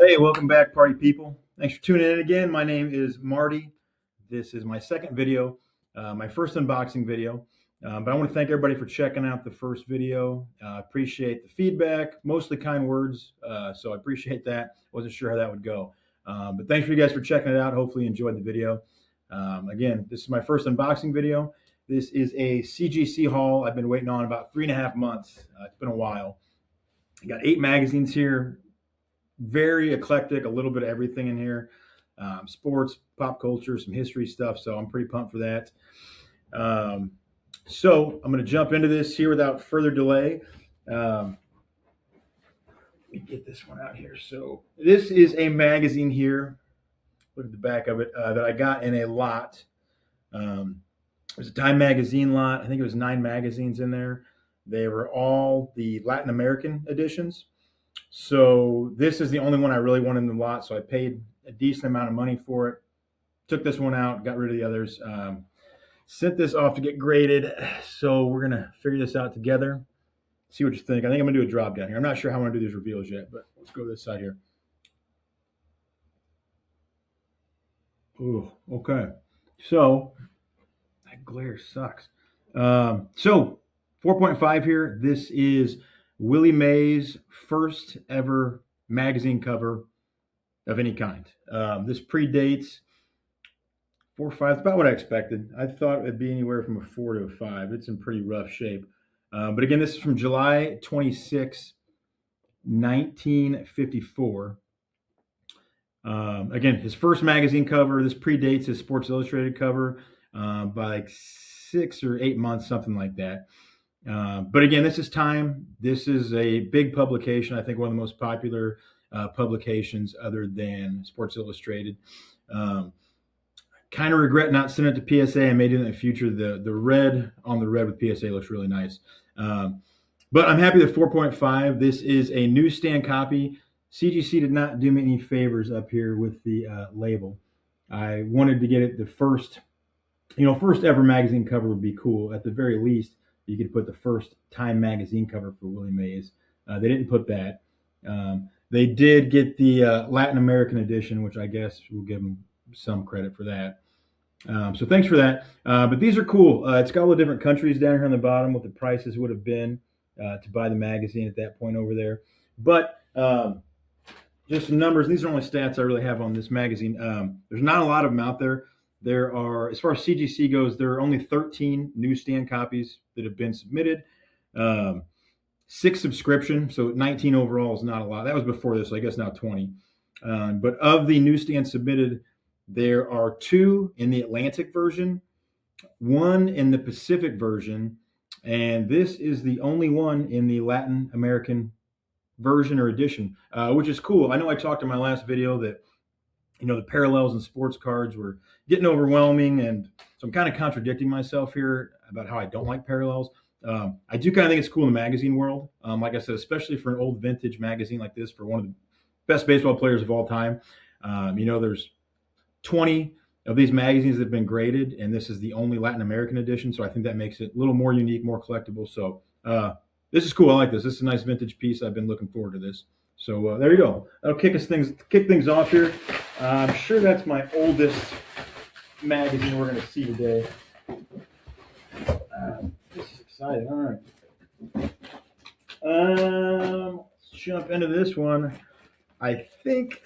Hey, welcome back, party people. Thanks for tuning in again. My name is Marty. This is my second video, my first unboxing video. But I want to thank everybody for checking out the first video. Appreciate the feedback, mostly kind words. So I appreciate that. Wasn't sure how that would go. But thanks for you guys for checking it out. Hopefully you enjoyed the video. Again, this is my first unboxing video. This is a CGC haul I've been waiting on about 3.5 months. It's been a while. I got 8 magazines here. Very eclectic, a little bit of everything in here. Sports, pop culture, some history stuff. So I'm pretty pumped for that. So I'm going to jump into this here without further delay. Let me get this one out here. So this is a magazine here. Look at the back of it that I got in a lot. It was a Time magazine lot. I think it was 9 magazines in there. They were all the Latin American editions. So this is the only one I really wanted in the lot. So I paid a decent amount of money for it. Took this one out, got rid of the others. Sent this off to get graded. So we're going to figure this out together. See what you think. I think I'm going to do a drop down here. I'm not sure how I'm going to do these reveals yet, but let's go to this side here. Ooh, okay. So that glare sucks. So 4.5 here. This is Willie Mays' first ever magazine cover of any kind. This predates 4 or 5. It's about what I expected. I thought it'd be anywhere from a 4 to a 5. It's in pretty rough shape. But again, this is from July 26, 1954. Again, his first magazine cover. This predates his Sports Illustrated cover by like 6 or 8 months, something like that. But again, this is Time. This is a big publication. I think one of the most popular publications other than Sports Illustrated. Kind of regret not sending it to PSA. I may do that in the future. The red on the red with PSA looks really nice. But I'm happy with 4.5. This is a newsstand copy. CGC did not do me any favors up here with the label. I wanted to get it the first, first ever magazine cover would be cool. At the very least, you could put the first Time magazine cover for Willie Mays. They didn't put that. They did get the Latin American edition, which I guess we'll give them some credit for that. So thanks for that. But these are cool. It's got all the different countries down here on the bottom, what the prices would have been to buy the magazine at that point over there. But just some numbers. These are only stats I really have on this magazine. There's not a lot of them out there. There are, as far as CGC goes, there are only 13 newsstand copies that have been submitted. 6 subscription, so 19 overall is not a lot. That was before this, so I guess now 20. But of the newsstand submitted, there are 2 in the Atlantic version, 1 in the Pacific version, and this is the only one in the Latin American version or edition, which is cool. I know I talked in my last video that the parallels in sports cards were getting overwhelming, and so I'm kind of contradicting myself here about how I don't like parallels. I do kind of think it's cool in the magazine world. Like I said, especially for an old vintage magazine like this, for one of the best baseball players of all time. There's 20 of these magazines that have been graded, and this is the only Latin American edition, so I think that makes it a little more unique, more collectible. So this is cool. I like this. This is a nice vintage piece. I've been looking forward to this. So there you go. That'll kick things off here. I'm sure that's my oldest magazine we're going to see today. This is exciting. All right. Let's jump into this one. I think,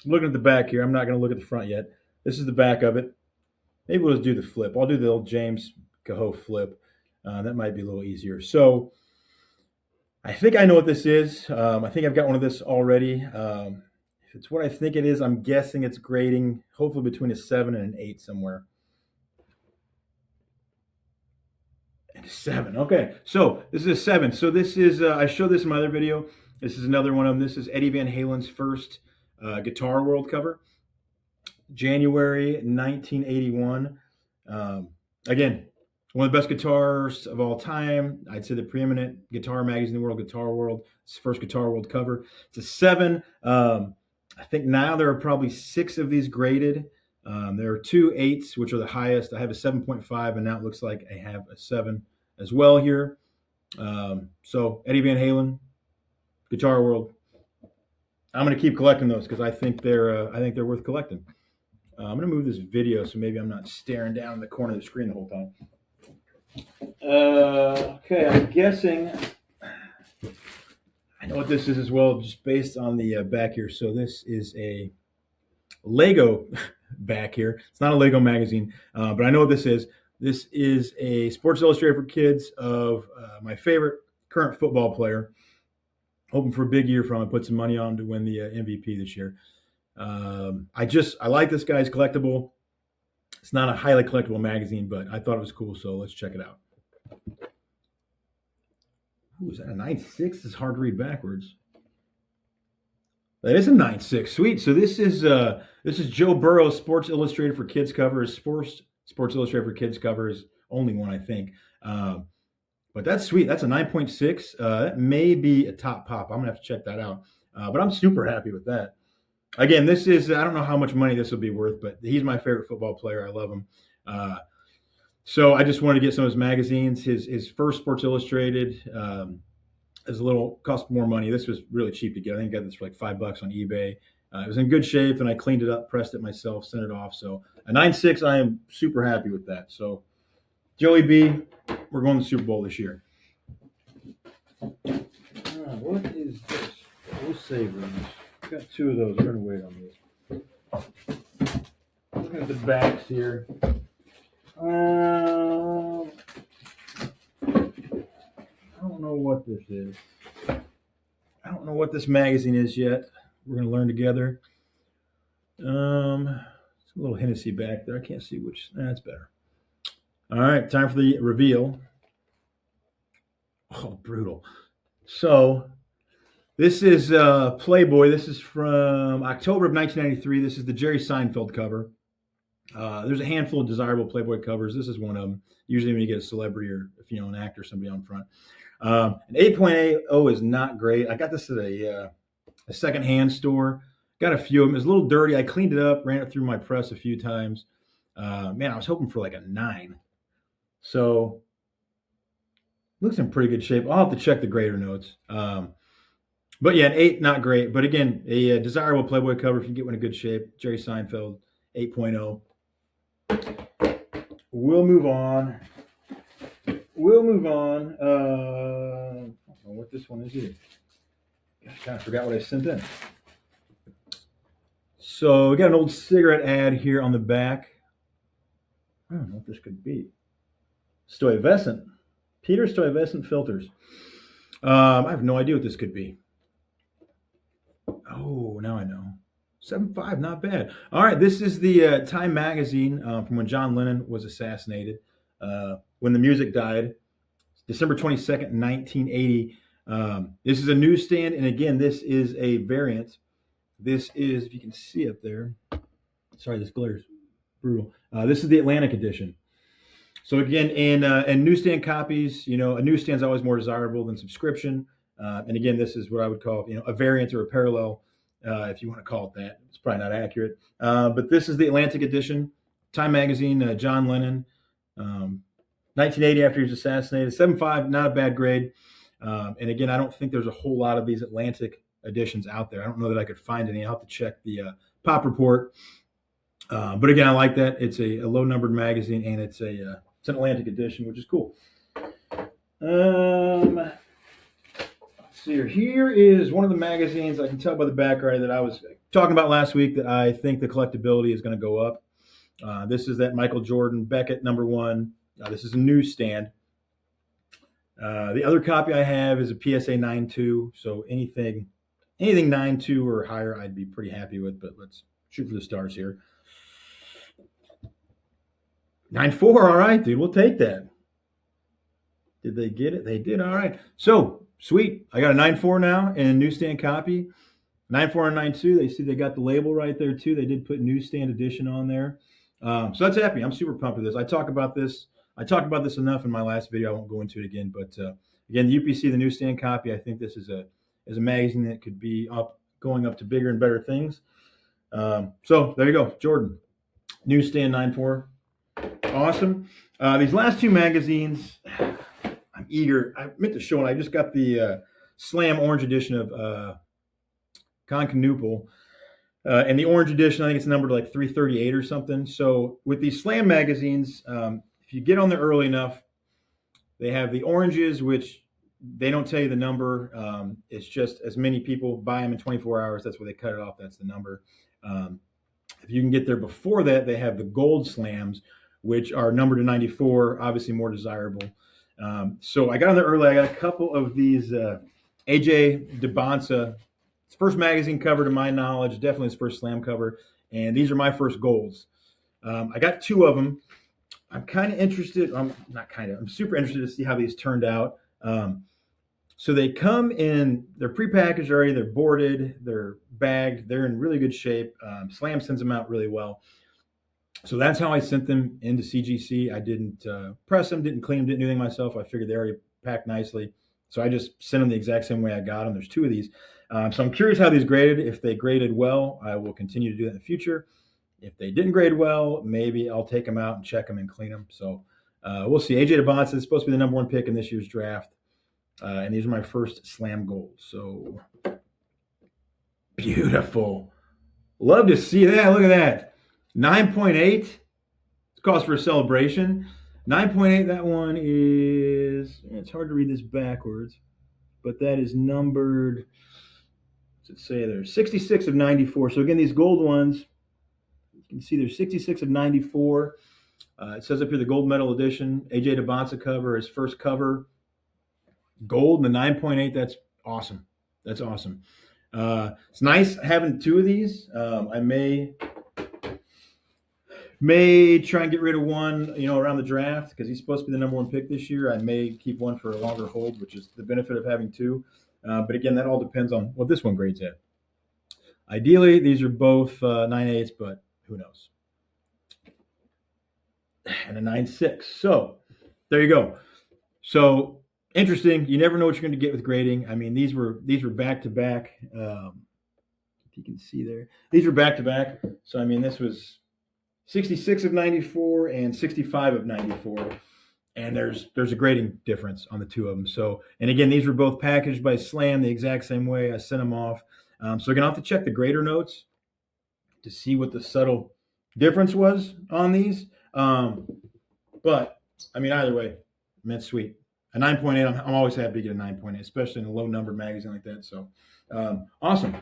looking at the back here, I'm not going to look at the front yet. This is the back of it. Maybe we'll just do the flip. I'll do the old James Cahoe flip. That might be a little easier. So I think I know what this is. I think I've got one of this already. If it's what I think it is, I'm guessing it's grading hopefully between a 7 and an 8 somewhere. And a 7. Okay, so this is a 7. So this is, I showed this in my other video. This is another one of them. This is Eddie Van Halen's first Guitar World cover. January 1981. Again, one of the best guitars of all time. I'd say the preeminent guitar magazine in the world, Guitar World. It's the first Guitar World cover. It's a 7. I think now there are probably 6 of these graded. There are 2 8s, which are the highest. I have a 7.5, and now it looks like I have a 7 as well here. So Eddie Van Halen, Guitar World, I'm going to keep collecting those because I think they're worth collecting. I'm going to move this video so maybe I'm not staring down in the corner of the screen the whole time. Okay, I'm guessing I know what this is as well, just based on the back here. So this is a Lego back here. It's not a Lego magazine, but I know what this is. This is a Sports Illustrated for Kids of my favorite current football player. Hoping for a big year from him. Put some money on to win the MVP this year. I like this guy's collectible. It's not a highly collectible magazine, but I thought it was cool, so let's check it out. Ooh, is that a 9.6? This is hard to read backwards. That is a 9.6. Sweet. So this is Joe Burrow's Sports Illustrated for Kids covers. Sports Illustrated for Kids covers, only one I think. But that's sweet. That's a 9.6. That may be a top pop. I'm gonna have to check that out. But I'm super happy with that. Again, this is I don't know how much money this will be worth, but he's my favorite football player. I love him. So I just wanted to get some of his magazines. His first Sports Illustrated is cost more money. This was really cheap to get. I think I got this for like $5 on eBay. It was in good shape, and I cleaned it up, pressed it myself, sent it off. So a 9.6, I am super happy with that. So Joey B, we're going to the Super Bowl this year. What is this? We'll save those. Got two of those. We're going to wait on these. Looking at the backs here. I don't know what this is. I don't know what this magazine is yet. We're going to learn together. It's a little Hennessy back there. I can't see which. That's better. All right, time for the reveal. Oh, brutal. So this is Playboy. This is from October of 1993. This is the Jerry Seinfeld cover. There's a handful of desirable Playboy covers. This is one of them. Usually when you get a celebrity or if you know an actor, somebody on front. An 8.80 is not great. I got this at a secondhand store. Got a few of them. It's a little dirty. I cleaned it up, ran it through my press a few times. Man, I was hoping for like a 9. So looks in pretty good shape. I'll have to check the grader notes. But yeah, an 8, not great. But again, a desirable Playboy cover if you get one in good shape. Jerry Seinfeld, 8.0. We'll move on. I don't know what this one is either. I kind of forgot what I sent in. So we got an old cigarette ad here on the back. I don't know what this could be. Stuyvesant. Peter Stuyvesant filters. I have no idea what this could be. Oh, now I know. 7.5, not bad. All right, this is the Time magazine from when John Lennon was assassinated, when the music died, December 22nd, 1980. This is a newsstand, and again, this is a variant. This is, if you can see up there. Sorry, this glare is brutal. This is the Atlantic edition. So again, in newsstand copies, a newsstand is always more desirable than subscription. And again, this is what I would call, a variant or a parallel, if you want to call it that. It's probably not accurate. But this is the Atlantic edition. Time magazine, John Lennon, 1980 after he was assassinated. 7.5, not a bad grade. And again, I don't think there's a whole lot of these Atlantic editions out there. I don't know that I could find any. I'll have to check the Pop Report. But again, I like that. It's a low-numbered magazine, and it's an Atlantic edition, which is cool. Let's see here. Here is one of the magazines. I can tell by the back right that I was talking about last week that I think the collectability is going to go up. This is that Michael Jordan Beckett #1. This is a newsstand. The other copy I have is a PSA 9.2. So anything 9.2 or higher, I'd be pretty happy with. But let's shoot for the stars here. 9.4, all right, dude. We'll take that. Did they get it? They did. All right. So sweet. I got a 9.4 now and a newsstand copy. 9.4 and 9.2. They see they got the label right there too. They did put newsstand edition on there. So that's happy. I'm super pumped with this. I talked about this enough in my last video. I won't go into it again. But again, the UPC, the newsstand copy. I think this is a magazine that could be going up to bigger and better things. So there you go, Jordan, newsstand 9.4. Awesome. These last two magazines, I'm eager. I meant to show it. I just got the Slam Orange edition of Concanoople. And the orange edition, I think it's numbered like 338 or something. So with these Slam magazines, if you get on there early enough, they have the oranges, which they don't tell you the number. It's just as many people buy them in 24 hours. That's where they cut it off. That's the number. If you can get there before that, they have the gold slams, which are numbered to 94, obviously more desirable. So I got on there early. I got a couple of these AJ DeBonsa. It's first magazine cover to my knowledge, definitely his first Slam cover. And these are my first golds. I got two of them. I'm kind of interested. I'm super interested to see how these turned out. So they come in, they're prepackaged already, they're boarded, they're bagged, they're in really good shape. Slam sends them out really well. So that's how I sent them into CGC. I didn't press them, didn't clean them, didn't do anything myself. I figured they already packed nicely. So I just sent them the exact same way I got them. There's two of these. So I'm curious how these graded. If they graded well, I will continue to do that in the future. If they didn't grade well, maybe I'll take them out and check them and clean them. So we'll see. AJ DeBonsa is supposed to be the number one pick in this year's draft. And these are my first Slam golds. So beautiful. Love to see that. Look at that. 9.8. It's cause for a celebration. 9.8, that one is, it's hard to read this backwards, but that is numbered, what's it say there? 66 of 94. So again, these gold ones, you can see there's 66 of 94. It says up here the gold medal edition. AJ DeBonsa cover, his first cover. Gold and the 9.8, that's awesome. That's awesome. It's nice having two of these. I may try and get rid of one, around the draft because he's supposed to be the number one pick this year. I may keep one for a longer hold, which is the benefit of having two. But again, that all depends on what this one grades at. Ideally, these are both 9.8s, but who knows? And a 9.6. So there you go. So interesting. You never know what you're going to get with grading. I mean, these were back to back. If you can see there, these were back to back. So I mean, this was 66 of 94 and 65 of 94. And there's a grading difference on the two of them. So, and again, these were both packaged by Slam the exact same way. I sent them off. So you're going to have to check the grader notes to see what the subtle difference was on these. But, I mean, either way, it's sweet. A 9.8, I'm always happy to get a 9.8, especially in a low-numbered magazine like that. So, awesome.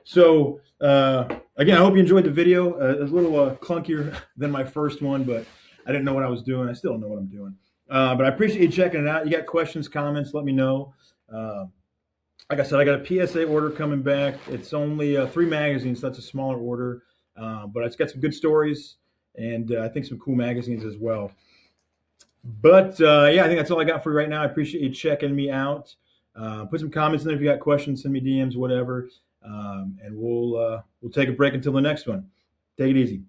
So, again, I hope you enjoyed the video. It was a little clunkier than my first one, but I didn't know what I was doing. I still don't know what I'm doing. But I appreciate you checking it out. You got questions, comments, let me know. Like I said, I got a PSA order coming back. It's only 3 magazines, so that's a smaller order. But it's got some good stories and I think some cool magazines as well. But, yeah, I think that's all I got for you right now. I appreciate you checking me out. Put some comments in there if you got questions. Send me DMs, whatever. And we'll take a break until the next one. Take it easy.